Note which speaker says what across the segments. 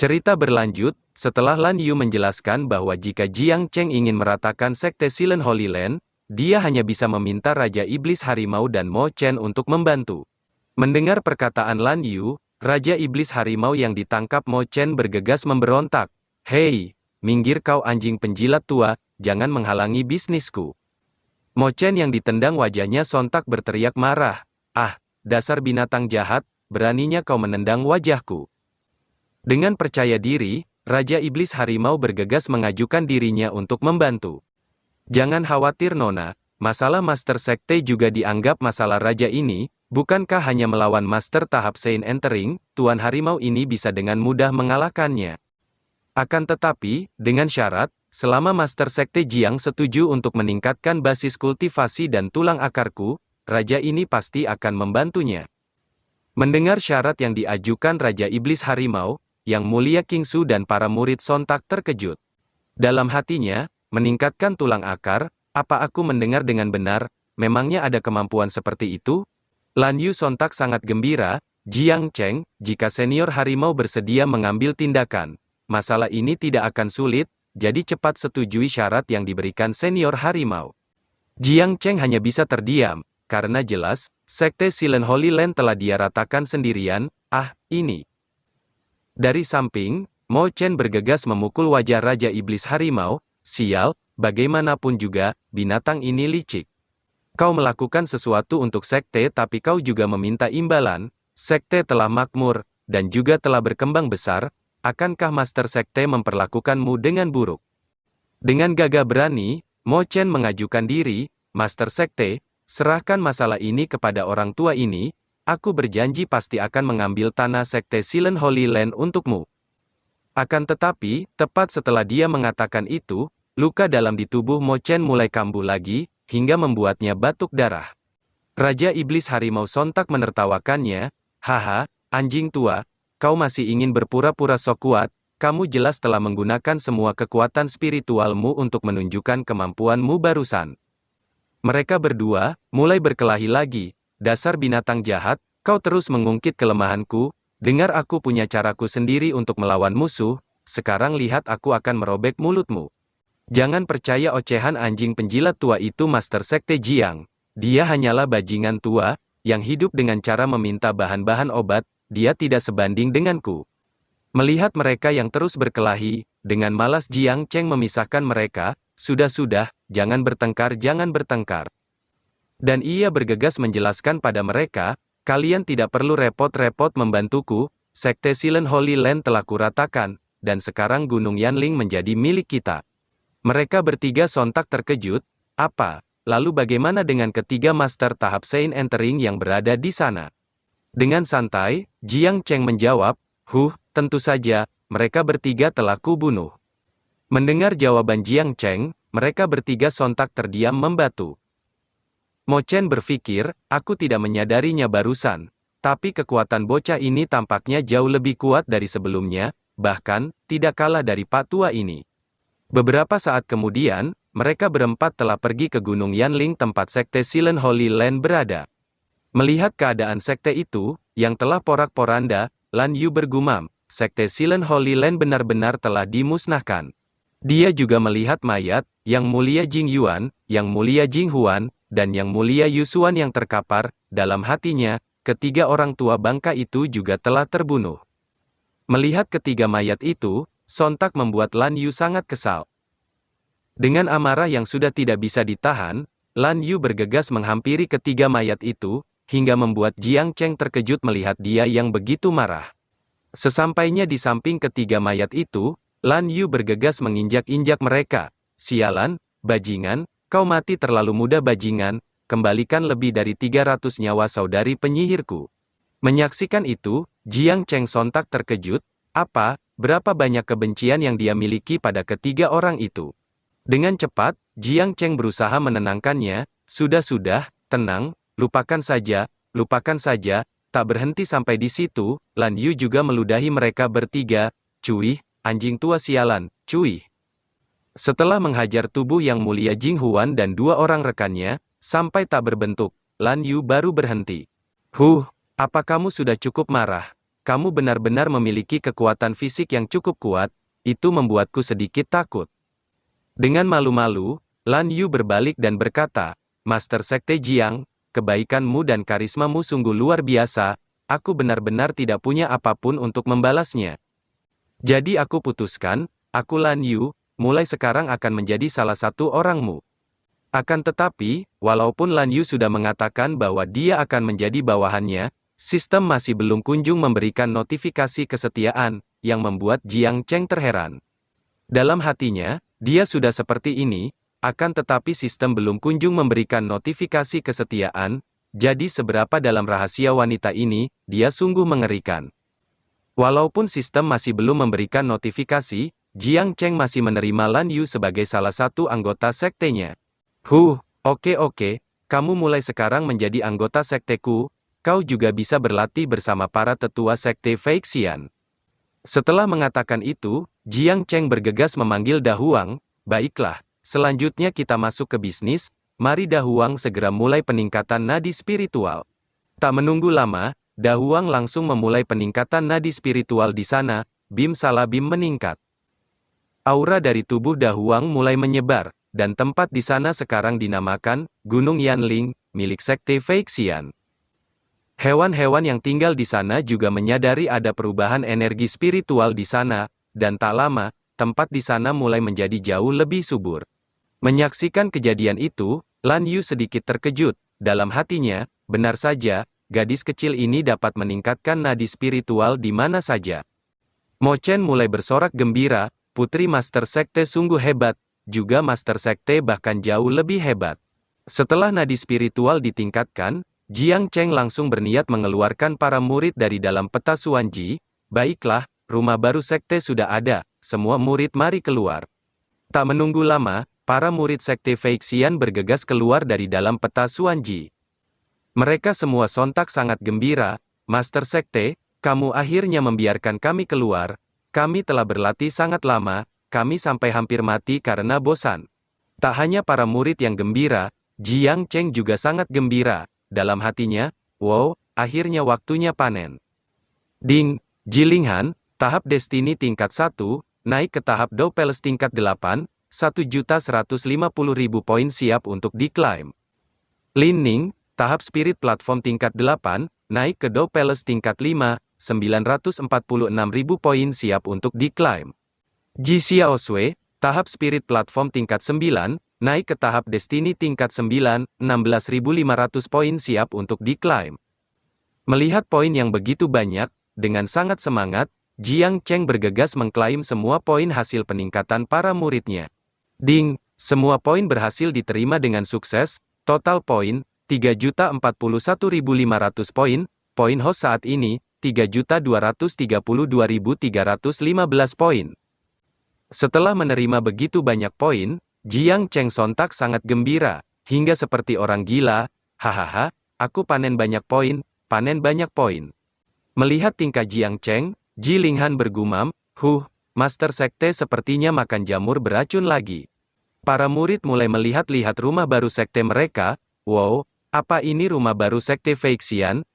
Speaker 1: Cerita berlanjut, setelah Lan Yu menjelaskan bahwa jika Jiang Cheng ingin meratakan sekte Silent Holy Land, dia hanya bisa meminta Raja Iblis Harimau dan Mo Chen untuk membantu. Mendengar perkataan Lan Yu, Raja Iblis Harimau yang ditangkap Mo Chen bergegas memberontak. "Hei, minggir kau anjing penjilat tua, jangan menghalangi bisnisku." Mo Chen yang ditendang wajahnya sontak berteriak marah. "Ah, dasar binatang jahat, beraninya kau menendang wajahku." Dengan percaya diri, Raja Iblis Harimau bergegas mengajukan dirinya untuk membantu. "Jangan khawatir Nona, masalah Master Sekte juga dianggap masalah Raja ini, bukankah hanya melawan Master tahap Saint Entering, Tuan Harimau ini bisa dengan mudah mengalahkannya. Akan tetapi, dengan syarat, selama Master Sekte Jiang setuju untuk meningkatkan basis kultivasi dan tulang akarku, Raja ini pasti akan membantunya." Mendengar syarat yang diajukan Raja Iblis Harimau, Yang Mulia King Su dan para murid sontak terkejut. Dalam hatinya, meningkatkan tulang akar, apa aku mendengar dengan benar, memangnya ada kemampuan seperti itu? Lan Yu sontak sangat gembira, "Jiang Cheng, jika senior harimau bersedia mengambil tindakan, masalah ini tidak akan sulit, jadi cepat setujui syarat yang diberikan senior harimau." Jiang Cheng hanya bisa terdiam, karena jelas, Sekte Silent Holy Land telah dia ratakan sendirian. Ini. Dari samping, Mo Chen bergegas memukul wajah Raja Iblis Harimau. "Sial, bagaimanapun juga, binatang ini licik. Kau melakukan sesuatu untuk sekte tapi kau juga meminta imbalan. Sekte telah makmur, dan juga telah berkembang besar, akankah Master Sekte memperlakukanmu dengan buruk?" Dengan gagah berani, Mo Chen mengajukan diri, "Master Sekte, serahkan masalah ini kepada orang tua ini, aku berjanji pasti akan mengambil tanah Sekte Silent Holy Land untukmu." Akan tetapi, tepat setelah dia mengatakan itu, luka dalam di tubuh Mo Chen mulai kambuh lagi, hingga membuatnya batuk darah. Raja Iblis Harimau sontak menertawakannya, "Haha, anjing tua, kau masih ingin berpura-pura sok kuat, kamu jelas telah menggunakan semua kekuatan spiritualmu untuk menunjukkan kemampuanmu barusan." Mereka berdua, mulai berkelahi lagi. "Dasar binatang jahat, kau terus mengungkit kelemahanku, dengar aku punya caraku sendiri untuk melawan musuh, sekarang lihat aku akan merobek mulutmu." Jangan percaya ocehan anjing penjilat tua itu Master Sekte Jiang. Dia hanyalah bajingan tua, yang hidup dengan cara meminta bahan-bahan obat, dia tidak sebanding denganku. Melihat mereka yang terus berkelahi, dengan malas Jiang Cheng memisahkan mereka, "Sudah-sudah, jangan bertengkar, jangan bertengkar." Dan ia bergegas menjelaskan pada mereka, "Kalian tidak perlu repot-repot membantuku, Sekte Silent Holy Land telah kuratakan, dan sekarang Gunung Yanling menjadi milik kita." Mereka bertiga sontak terkejut, "Apa? Lalu bagaimana dengan ketiga Master tahap Saint Entering yang berada di sana?" Dengan santai, Jiang Cheng menjawab, tentu saja, mereka bertiga telah kubunuh." Mendengar jawaban Jiang Cheng, mereka bertiga sontak terdiam membatu. Mo Chen berpikir, "Aku tidak menyadarinya barusan, tapi kekuatan bocah ini tampaknya jauh lebih kuat dari sebelumnya, bahkan, tidak kalah dari Pak Tua ini." Beberapa saat kemudian, mereka berempat telah pergi ke Gunung Yanling tempat Sekte Silent Holy Land berada. Melihat keadaan sekte itu, yang telah porak-poranda, Lan Yu bergumam, Sekte Silent Holy Land benar-benar telah dimusnahkan. Dia juga melihat mayat, Yang Mulia Jing Yuan, Yang Mulia Jing Huan, dan Yang Mulia Yusuan yang terkapar. Dalam hatinya, ketiga orang tua bangka itu juga telah terbunuh. Melihat ketiga mayat itu, sontak membuat Lan Yu sangat kesal. Dengan amarah yang sudah tidak bisa ditahan, Lan Yu bergegas menghampiri ketiga mayat itu, hingga membuat Jiang Cheng terkejut melihat dia yang begitu marah. Sesampainya di samping ketiga mayat itu, Lan Yu bergegas menginjak-injak mereka. "Sialan, bajingan, kau mati terlalu mudah bajingan, kembalikan lebih dari 300 nyawa saudari penyihirku." Menyaksikan itu, Jiang Cheng sontak terkejut, berapa banyak kebencian yang dia miliki pada ketiga orang itu. Dengan cepat, Jiang Cheng berusaha menenangkannya, "Sudah-sudah, tenang, lupakan saja, tak berhenti sampai di situ, Lan Yu juga meludahi mereka bertiga, "Cuih, anjing tua sialan, cuih." Setelah menghajar tubuh Yang Mulia Jing Huan dan dua orang rekannya, sampai tak berbentuk, Lan Yu baru berhenti. Apa kamu sudah cukup marah? kamu benar-benar memiliki kekuatan fisik yang cukup kuat, itu membuatku sedikit takut. Dengan malu-malu, Lan Yu berbalik dan berkata, Master Sekte Jiang, kebaikanmu dan karismamu sungguh luar biasa, aku benar-benar tidak punya apapun untuk membalasnya. Jadi aku putuskan, aku Lan Yu, mulai sekarang akan menjadi salah satu orangmu. Akan tetapi, walaupun Lan Yu sudah mengatakan bahwa dia akan menjadi bawahannya, sistem masih belum kunjung memberikan notifikasi kesetiaan, yang membuat Jiang Cheng terheran. Dalam hatinya, dia sudah seperti ini, akan tetapi sistem belum kunjung memberikan notifikasi kesetiaan, jadi seberapa dalam rahasia wanita ini, dia sungguh mengerikan. Walaupun sistem masih belum memberikan notifikasi, Jiang Cheng masih menerima Lan Yu sebagai salah satu anggota sektenya. Oke, kamu mulai sekarang menjadi anggota sekteku, kau juga bisa berlatih bersama para tetua sekte Feixian. Setelah mengatakan itu, Jiang Cheng bergegas memanggil Da Huang, baiklah, selanjutnya kita masuk ke bisnis, mari Da Huang segera mulai peningkatan nadi spiritual. Tak menunggu lama, Da Huang langsung memulai peningkatan nadi spiritual di sana, Bim Salah Bim meningkat. Aura dari tubuh Da Huang mulai menyebar, dan tempat di sana sekarang dinamakan Gunung Yanling, milik sekte Feixian. Hewan-hewan yang tinggal di sana juga menyadari ada perubahan energi spiritual di sana, dan tak lama, tempat di sana mulai menjadi jauh lebih subur. Menyaksikan kejadian itu, Lan Yu sedikit terkejut, dalam hatinya, benar saja, gadis kecil ini dapat meningkatkan nadi spiritual di mana saja. Mo Chen mulai bersorak gembira, putri Master Sekte sungguh hebat, juga Master Sekte bahkan jauh lebih hebat. Setelah nadi spiritual ditingkatkan, Jiang Cheng langsung berniat mengeluarkan para murid dari dalam peta Suanji. Baiklah, rumah baru sekte sudah ada, semua murid mari keluar. Tak menunggu lama, para murid sekte Feixian bergegas keluar dari dalam peta Suanji. Mereka semua sontak sangat gembira, Master Sekte, kamu akhirnya membiarkan kami keluar, kami telah berlatih sangat lama, kami sampai hampir mati karena bosan. Tak hanya para murid yang gembira, Jiang Cheng juga sangat gembira. Dalam hatinya, wow, akhirnya waktunya panen. Ding, Jilinghan, tahap Destiny tingkat 1, naik ke tahap Do Palace tingkat 8, 1.150.000 poin siap untuk diklaim. Lin Ning, tahap Spirit Platform tingkat 8, naik ke Do Palace tingkat 5, 946.000 poin siap untuk diklaim. Ji Xiaosui, tahap Spirit Platform tingkat 9, naik ke tahap Destiny tingkat 9, 16.500 poin siap untuk diklaim. Melihat poin yang begitu banyak, dengan sangat semangat, Jiang Cheng bergegas mengklaim semua poin hasil peningkatan para muridnya. Ding, semua poin berhasil diterima dengan sukses, total poin, 3.041.500 poin, poin host saat ini, 3.232.315 poin. Setelah menerima begitu banyak poin, Jiang Cheng sontak sangat gembira, hingga seperti orang gila, hahaha, aku panen banyak poin, panen banyak poin. Melihat tingkah Jiang Cheng, Ji Linghan bergumam, Master Sekte sepertinya makan jamur beracun lagi. Para murid mulai melihat-lihat rumah baru sekte mereka, wow, apa ini rumah baru sekte Feixian?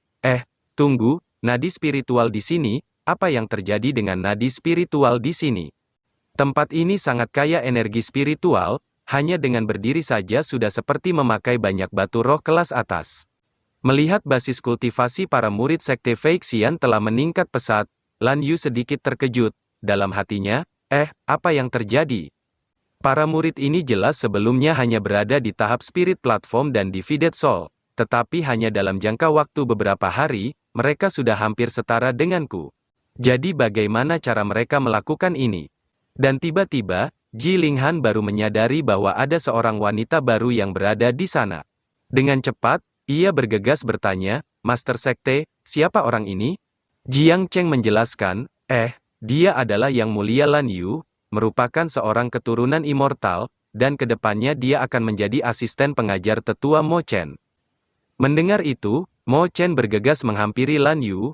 Speaker 1: Tunggu, nadi spiritual di sini, apa yang terjadi dengan nadi spiritual di sini? Tempat ini sangat kaya energi spiritual, hanya dengan berdiri saja sudah seperti memakai banyak batu roh kelas atas. Melihat basis kultivasi para murid sekte Feixian telah meningkat pesat, Lan Yu sedikit terkejut, dalam hatinya, apa yang terjadi? Para murid ini jelas sebelumnya hanya berada di tahap Spirit Platform dan Divided Soul, tetapi hanya dalam jangka waktu beberapa hari, mereka sudah hampir setara denganku. Jadi bagaimana cara mereka melakukan ini? Dan tiba-tiba, Ji Linghan baru menyadari bahwa ada seorang wanita baru yang berada di sana. Dengan cepat, ia bergegas bertanya, Master Sekte, siapa orang ini? Jiang Cheng menjelaskan, dia adalah Yang Mulia Lan Yu, merupakan seorang keturunan immortal, dan kedepannya dia akan menjadi asisten pengajar tetua Mo Chen. Mendengar itu, Mo Chen bergegas menghampiri Lan Yu,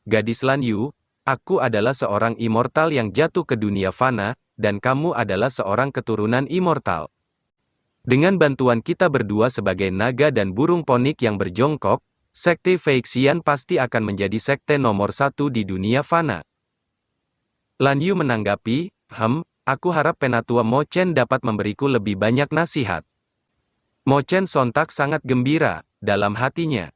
Speaker 1: gadis Lan Yu, aku adalah seorang immortal yang jatuh ke dunia fana, dan kamu adalah seorang keturunan immortal. Dengan bantuan kita berdua sebagai naga dan burung ponik yang berjongkok, Sekte Feixian pasti akan menjadi sekte nomor 1 di dunia fana. Lan Yu menanggapi, aku harap Penatua Mo Chen dapat memberiku lebih banyak nasihat. Mo Chen sontak sangat gembira, dalam hatinya.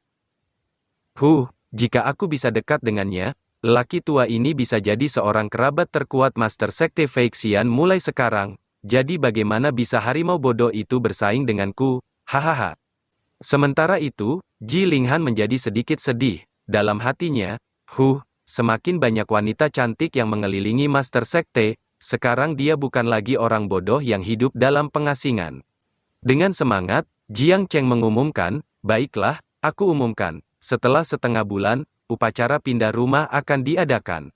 Speaker 1: Jika aku bisa dekat dengannya, lelaki tua ini bisa jadi seorang kerabat terkuat Master Sekte Feixian mulai sekarang, jadi bagaimana bisa harimau bodoh itu bersaing denganku, hahaha. Sementara itu, Ji Linghan menjadi sedikit sedih, dalam hatinya, semakin banyak wanita cantik yang mengelilingi Master Sekte, sekarang dia bukan lagi orang bodoh yang hidup dalam pengasingan. Dengan semangat, Jiang Cheng mengumumkan, baiklah, aku umumkan, setelah setengah bulan, upacara pindah rumah akan diadakan.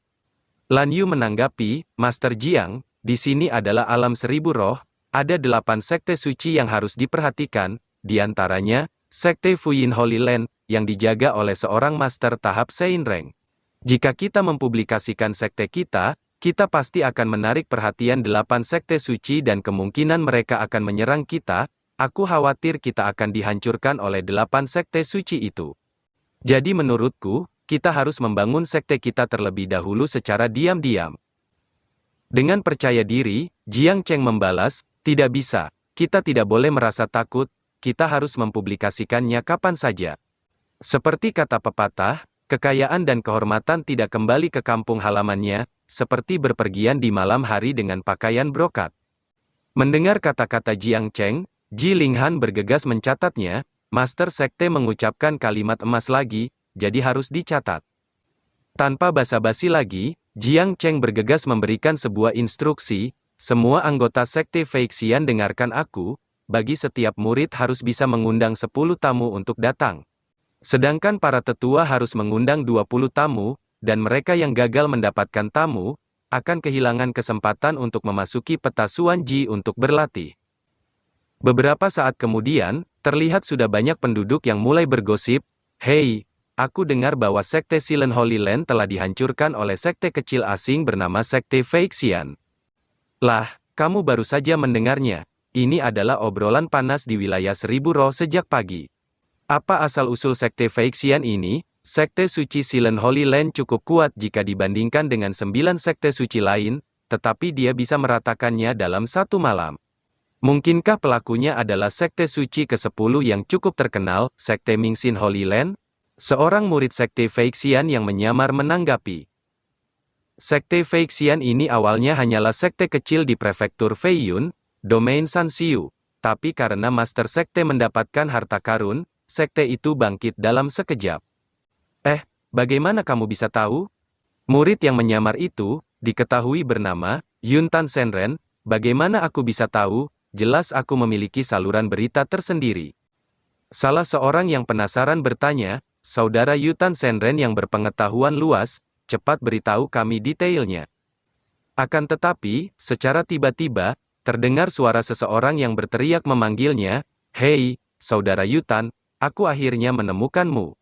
Speaker 1: Lan Yu menanggapi, Master Jiang, di sini adalah alam seribu roh, ada 8 sekte suci yang harus diperhatikan, di antaranya, Sekte Fuyin Holy Land, yang dijaga oleh seorang master tahap Seinreng. Jika kita mempublikasikan sekte kita pasti akan menarik perhatian 8 sekte suci dan kemungkinan mereka akan menyerang kita, aku khawatir kita akan dihancurkan oleh 8 sekte suci itu. Jadi menurutku, kita harus membangun sekte kita terlebih dahulu secara diam-diam. Dengan percaya diri, Jiang Cheng membalas, tidak bisa, kita tidak boleh merasa takut, kita harus mempublikasikannya kapan saja. Seperti kata pepatah, kekayaan dan kehormatan tidak kembali ke kampung halamannya, seperti berpergian di malam hari dengan pakaian brokat. Mendengar kata-kata Jiang Cheng, Ji Linghan bergegas mencatatnya, Master Sekte mengucapkan kalimat emas lagi, jadi harus dicatat. Tanpa basa-basi lagi, Jiang Cheng bergegas memberikan sebuah instruksi, semua anggota Sekte Feixian dengarkan aku, bagi setiap murid harus bisa mengundang 10 tamu untuk datang. Sedangkan para tetua harus mengundang 20 tamu, dan mereka yang gagal mendapatkan tamu, akan kehilangan kesempatan untuk memasuki peta Suan Ji untuk berlatih. Beberapa saat kemudian, terlihat sudah banyak penduduk yang mulai bergosip, "Hei, aku dengar bahwa Sekte Silent Holy Land telah dihancurkan oleh sekte kecil asing bernama Sekte Feixian." Lah, kamu baru saja mendengarnya. Ini adalah obrolan panas di wilayah Seribu Roh sejak pagi. Apa asal-usul Sekte Feixian ini? Sekte suci Silent Holy Land cukup kuat jika dibandingkan dengan 9 sekte suci lain, tetapi dia bisa meratakannya dalam satu malam. Mungkinkah pelakunya adalah sekte suci ke-10 yang cukup terkenal, Sekte Mingxin Holy Land? Seorang murid Sekte Feixian yang menyamar menanggapi. Sekte Feixian ini awalnya hanyalah sekte kecil di prefektur Feiyun, domain Sanxiu, tapi karena Master Sekte mendapatkan harta karun, sekte itu bangkit dalam sekejap. Bagaimana kamu bisa tahu? Murid yang menyamar itu, diketahui bernama, Yuntan Senren, bagaimana aku bisa tahu? Jelas aku memiliki saluran berita tersendiri. Salah seorang yang penasaran bertanya, Saudara Yutan Senren yang berpengetahuan luas, cepat beritahu kami detailnya. Akan tetapi, secara tiba-tiba, terdengar suara seseorang yang berteriak memanggilnya, "Hei, Saudara Yutan, aku akhirnya menemukanmu."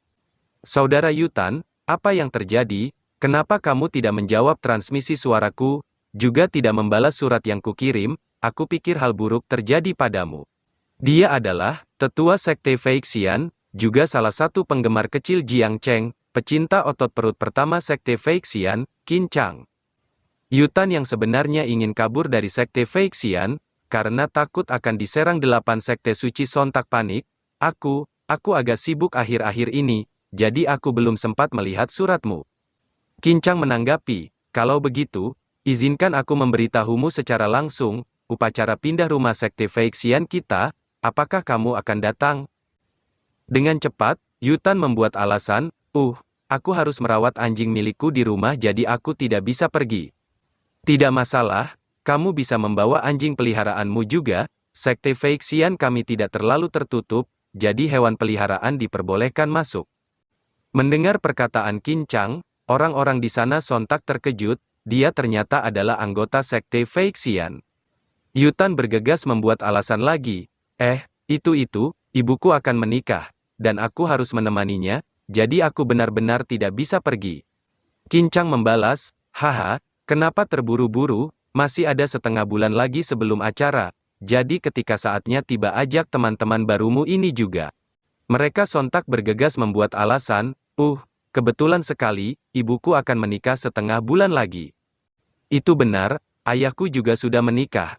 Speaker 1: Saudara Yutan, apa yang terjadi? Kenapa kamu tidak menjawab transmisi suaraku, juga tidak membalas surat yang kukirim? Aku pikir hal buruk terjadi padamu. Dia adalah tetua Sekte Feixian, juga salah satu penggemar kecil Jiang Cheng, pecinta otot perut pertama Sekte Feixian, Qin Chang. Yutan yang sebenarnya ingin kabur dari Sekte Feixian, karena takut akan diserang 8 sekte suci sontak panik, aku agak sibuk akhir-akhir ini, jadi aku belum sempat melihat suratmu. Qin Chang menanggapi, kalau begitu, izinkan aku memberitahumu secara langsung, upacara pindah rumah Sekte Feixian kita, apakah kamu akan datang? Dengan cepat, Yutan membuat alasan, aku harus merawat anjing milikku di rumah jadi aku tidak bisa pergi. Tidak masalah, kamu bisa membawa anjing peliharaanmu juga, Sekte Feixian kami tidak terlalu tertutup, jadi hewan peliharaan diperbolehkan masuk. Mendengar perkataan Qin Chang, orang-orang di sana sontak terkejut, dia ternyata adalah anggota Sekte Feixian. Yutan bergegas membuat alasan lagi, itu, ibuku akan menikah, dan aku harus menemaninya, jadi aku benar-benar tidak bisa pergi. Qin Chang membalas, haha, kenapa terburu-buru, masih ada setengah bulan lagi sebelum acara, jadi ketika saatnya tiba ajak teman-teman barumu ini juga. Mereka sontak bergegas membuat alasan, kebetulan sekali, ibuku akan menikah setengah bulan lagi. Itu benar, ayahku juga sudah menikah.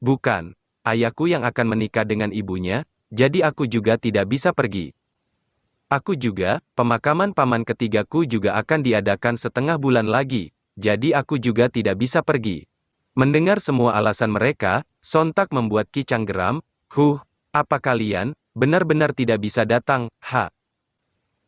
Speaker 1: Bukan. Ayahku yang akan menikah dengan ibunya, jadi aku juga tidak bisa pergi. Aku juga, pemakaman paman ketigaku juga akan diadakan setengah bulan lagi, jadi aku juga tidak bisa pergi. Mendengar semua alasan mereka, sontak membuat Qi Chang geram, apa kalian, benar-benar tidak bisa datang,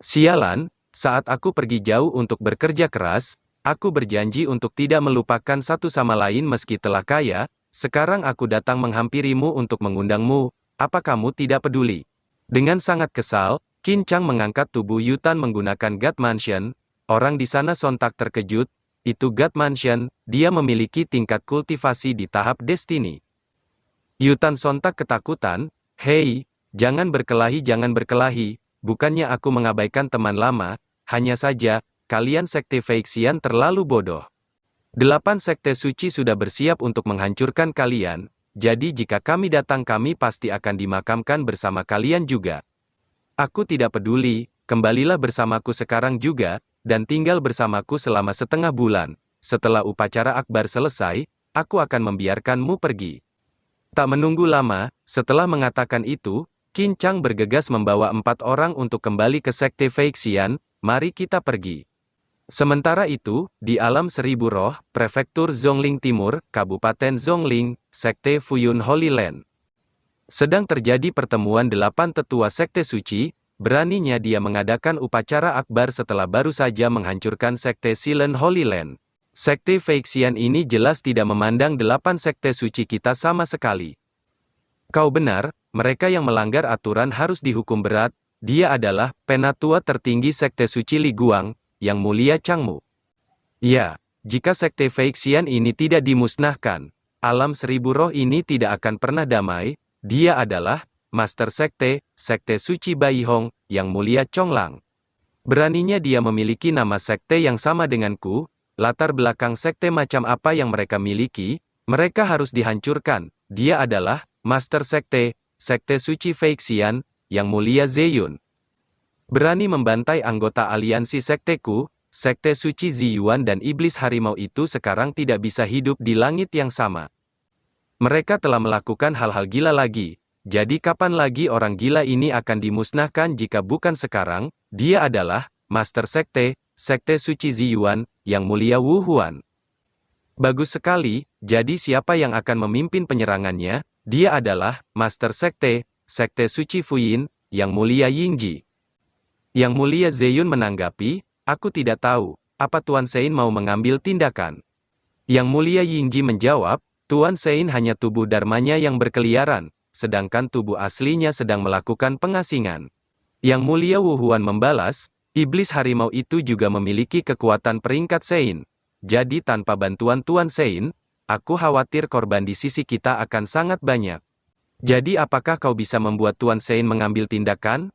Speaker 1: Sialan, saat aku pergi jauh untuk bekerja keras, aku berjanji untuk tidak melupakan satu sama lain meski telah kaya, sekarang aku datang menghampirimu untuk mengundangmu, apa kamu tidak peduli? Dengan sangat kesal, Qin Chang mengangkat tubuh Yutan menggunakan God Mansion, orang di sana sontak terkejut, itu God Mansion, dia memiliki tingkat kultivasi di tahap Destiny. Yutan sontak ketakutan, hei, jangan berkelahi, bukannya aku mengabaikan teman lama, hanya saja, kalian sekte Feixian terlalu bodoh. 8 sekte suci sudah bersiap untuk menghancurkan kalian, jadi jika kami datang kami pasti akan dimakamkan bersama kalian juga. Aku tidak peduli, kembalilah bersamaku sekarang juga, dan tinggal bersamaku selama setengah bulan. Setelah upacara akbar selesai, aku akan membiarkanmu pergi. Tak menunggu lama, setelah mengatakan itu, Qin Chang bergegas membawa 4 orang untuk kembali ke sekte Feixian, mari kita pergi. Sementara itu, di alam seribu roh, prefektur Zhongling Timur, Kabupaten Zhongling, sekte Fuyun Holy Land. Sedang terjadi pertemuan 8 tetua sekte suci, beraninya dia mengadakan upacara akbar setelah baru saja menghancurkan sekte Silent Holy Land. Sekte Feixian ini jelas tidak memandang 8 sekte suci kita sama sekali. Kau benar, mereka yang melanggar aturan harus dihukum berat, dia adalah penatua tertinggi sekte suci Li Guang, yang mulia Changmu. Ya, jika sekte Feixian ini tidak dimusnahkan, alam seribu roh ini tidak akan pernah damai, dia adalah Master Sekte, Sekte Suci Bai Hong, yang mulia Chonglang. Beraninya dia memiliki nama sekte yang sama denganku, latar belakang sekte macam apa yang mereka miliki, mereka harus dihancurkan, dia adalah Master Sekte, Sekte Suci Feixian, yang mulia Zeyun. Berani membantai anggota aliansi sekteku, Sekte Suci Ziyuan dan Iblis Harimau itu sekarang tidak bisa hidup di langit yang sama. Mereka telah melakukan hal-hal gila lagi. Jadi kapan lagi orang gila ini akan dimusnahkan jika bukan sekarang? Dia adalah Master Sekte, Sekte Suci Ziyuan, yang mulia Wu Huan. Bagus sekali, jadi siapa yang akan memimpin penyerangannya? Dia adalah Master Sekte, Sekte Suci Fuyin, yang mulia Yingji. Yang mulia Zeyun menanggapi, aku tidak tahu, apa Tuan Sein mau mengambil tindakan? Yang mulia Yingji menjawab, Tuan Sein hanya tubuh dharmanya yang berkeliaran, sedangkan tubuh aslinya sedang melakukan pengasingan. Yang mulia Wu Huan membalas, iblis harimau itu juga memiliki kekuatan peringkat Sein. Jadi tanpa bantuan Tuan Sein, aku khawatir korban di sisi kita akan sangat banyak. Jadi apakah kau bisa membuat Tuan Sein mengambil tindakan?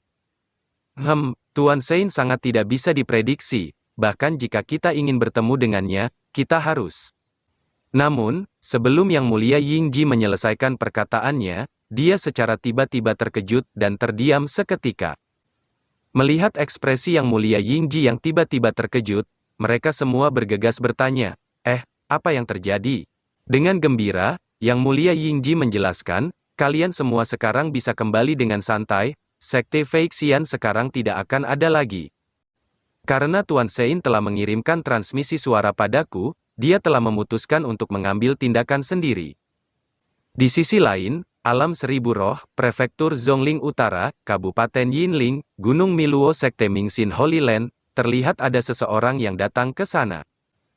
Speaker 1: Tuan Sein sangat tidak bisa diprediksi, bahkan jika kita ingin bertemu dengannya, kita harus. Namun, sebelum Yang Mulia Yingji menyelesaikan perkataannya, dia secara tiba-tiba terkejut dan terdiam seketika. Melihat ekspresi Yang Mulia Yingji yang tiba-tiba terkejut, mereka semua bergegas bertanya, apa yang terjadi? Dengan gembira, Yang Mulia Yingji menjelaskan, kalian semua sekarang bisa kembali dengan santai, Sekte Feixian sekarang tidak akan ada lagi. Karena Tuan Sein telah mengirimkan transmisi suara padaku, dia telah memutuskan untuk mengambil tindakan sendiri. Di sisi lain, alam seribu roh, prefektur Zhongling Utara, Kabupaten Yinling, Gunung Miluo Sekte Mingxin Holy Land, terlihat ada seseorang yang datang ke sana.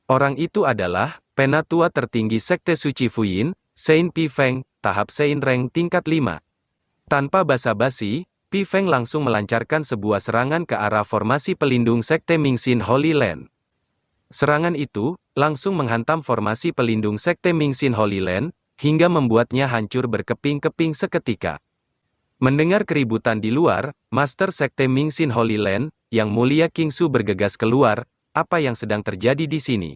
Speaker 1: Orang itu adalah penatua tertinggi Sekte Suci Fuyin, Sein Pi Feng, tahap Sein rank tingkat 5. Tanpa basa-basi, Pi Feng langsung melancarkan sebuah serangan ke arah formasi pelindung Sekte Mingxin Holy Land. Serangan itu langsung menghantam formasi pelindung Sekte Mingxin Holy Land, hingga membuatnya hancur berkeping-keping seketika. Mendengar keributan di luar, Master Sekte Mingxin Holy Land, Yang Mulia Qingsu bergegas keluar, apa yang sedang terjadi di sini?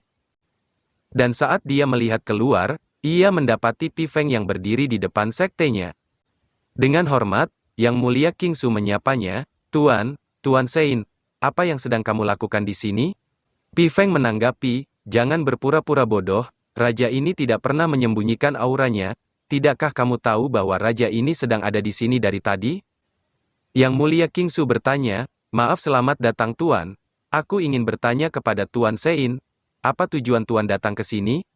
Speaker 1: Dan saat dia melihat keluar, ia mendapati Pi Feng yang berdiri di depan sektenya. Dengan hormat, Yang Mulia King Su menyapanya, Tuan Sein, apa yang sedang kamu lakukan di sini? Pi Feng menanggapi, jangan berpura-pura bodoh, raja ini tidak pernah menyembunyikan auranya, tidakkah kamu tahu bahwa raja ini sedang ada di sini dari tadi? Yang Mulia King Su bertanya, maaf selamat datang Tuan, aku ingin bertanya kepada Tuan Sein, apa tujuan Tuan datang ke sini?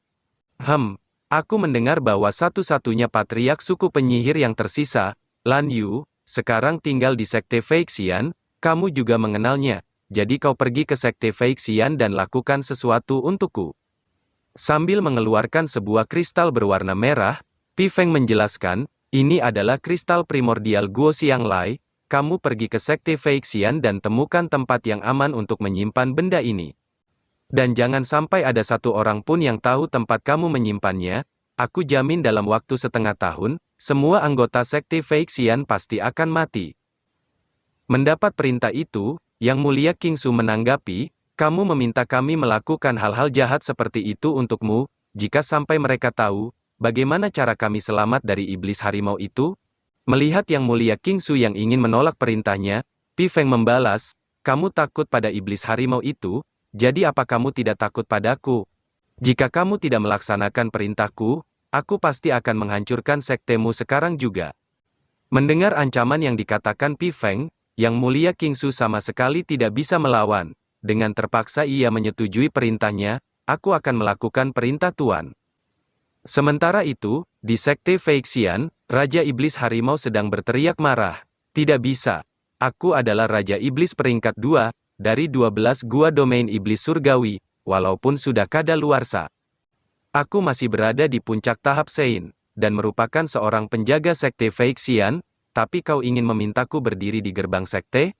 Speaker 1: Aku mendengar bahwa satu-satunya patriark suku penyihir yang tersisa, Lan Yu, sekarang tinggal di Sekte Feixian, kamu juga mengenalnya, jadi kau pergi ke Sekte Feixian dan lakukan sesuatu untukku. Sambil mengeluarkan sebuah kristal berwarna merah, Pi Feng menjelaskan, ini adalah kristal primordial Guo Xianglai, kamu pergi ke Sekte Feixian dan temukan tempat yang aman untuk menyimpan benda ini. Dan jangan sampai ada satu orang pun yang tahu tempat kamu menyimpannya, aku jamin dalam waktu setengah tahun, semua anggota Sekte Feixian pasti akan mati. Mendapat perintah itu, Yang Mulia King Su menanggapi, kamu meminta kami melakukan hal-hal jahat seperti itu untukmu, jika sampai mereka tahu, bagaimana cara kami selamat dari iblis harimau itu? Melihat Yang Mulia King Su yang ingin menolak perintahnya, Pi Feng membalas, kamu takut pada iblis harimau itu, jadi apa kamu tidak takut padaku? Jika kamu tidak melaksanakan perintahku, aku pasti akan menghancurkan sektemu sekarang juga. Mendengar ancaman yang dikatakan Pi Feng, Yang Mulia King Su sama sekali tidak bisa melawan. Dengan terpaksa ia menyetujui perintahnya, aku akan melakukan perintah Tuan. Sementara itu, di Sekte Feixian, Raja Iblis Harimau sedang berteriak marah. Tidak bisa. Aku adalah Raja Iblis peringkat 2, dari 12 gua domain iblis surgawi, walaupun sudah kadaluarsa. Aku masih berada di puncak tahap Sein, dan merupakan seorang penjaga Sekte Feixian, tapi kau ingin memintaku berdiri di gerbang sekte?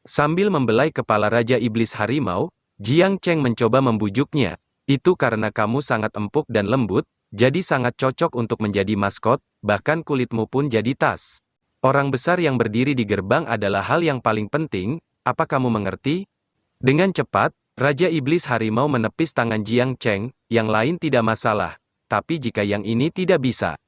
Speaker 1: Sambil membelai kepala Raja Iblis Harimau, Jiang Cheng mencoba membujuknya. Itu karena kamu sangat empuk dan lembut, jadi sangat cocok untuk menjadi maskot, bahkan kulitmu pun jadi tas. Orang besar yang berdiri di gerbang adalah hal yang paling penting, apa kamu mengerti? Dengan cepat, Raja Iblis Harimau menepis tangan Jiang Cheng, yang lain tidak masalah, tapi jika yang ini tidak bisa.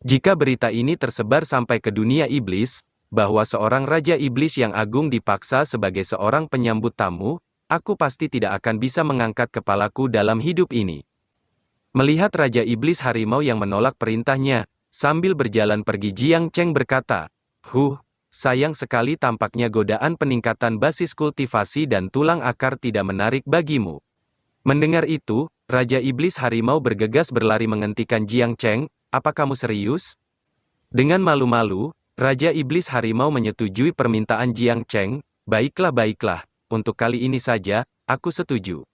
Speaker 1: Jika berita ini tersebar sampai ke dunia iblis, bahwa seorang Raja Iblis yang agung dipaksa sebagai seorang penyambut tamu, aku pasti tidak akan bisa mengangkat kepalaku dalam hidup ini. Melihat Raja Iblis Harimau yang menolak perintahnya, sambil berjalan pergi Jiang Cheng berkata, sayang sekali tampaknya godaan peningkatan basis kultivasi dan tulang akar tidak menarik bagimu. Mendengar itu, Raja Iblis Harimau bergegas berlari menghentikan Jiang Cheng, apa kamu serius? Dengan malu-malu, Raja Iblis Harimau menyetujui permintaan Jiang Cheng, baiklah, untuk kali ini saja, aku setuju.